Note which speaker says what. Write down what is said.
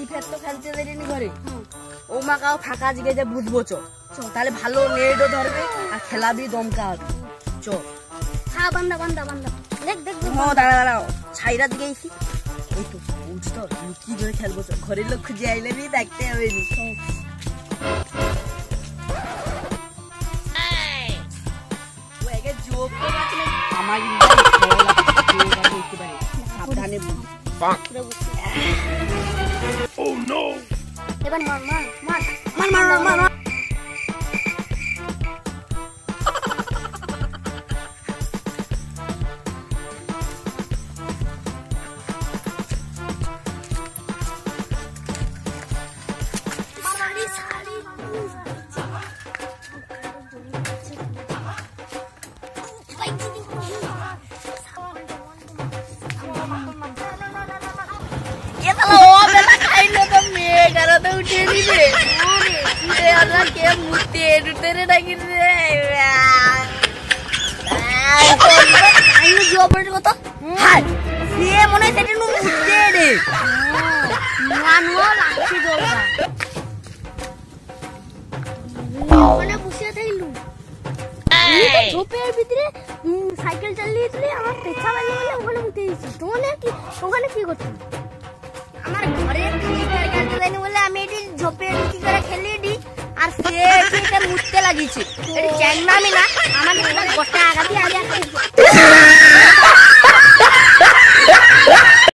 Speaker 1: ফের তো খেলতে দেয়নি ঘরে ও মা কাও ফাঁকা জিগে যে বুঝবো চ তাহলে ভালো নেটও ধরবে আর খেলাবি দমকা হবে চ
Speaker 2: হ্যাঁ বান্দা বান্দা বান্দা দেখ দেখ
Speaker 1: দাঁড়া দাঁড়াও ছাইরা দিকে এই তো বুঝ তো কি ধরে খেলবো চ ঘরের লোক খুঁজে আইলে নি দেখতে হবে নি আমার সাবধানে
Speaker 2: এবার মার মার মার
Speaker 1: মার মার মার মার
Speaker 2: ঝোপের ভিতরে সাইকেল চালিয়েছিলি আমার পেছা বাজে বলে ওখানে উঠে গেছি তোমাদের কি ওখানে কি করছো আমার ঘরে ফ্রি ফায়ার খেলতে দেয়নি বলে আমি এটি ঝোপের কি করে খেলিয়ে দিই আর সে এটা মুততে লাগিয়েছে এটা চ্যাংমামি না আমাদের গোটা আগাতে আগে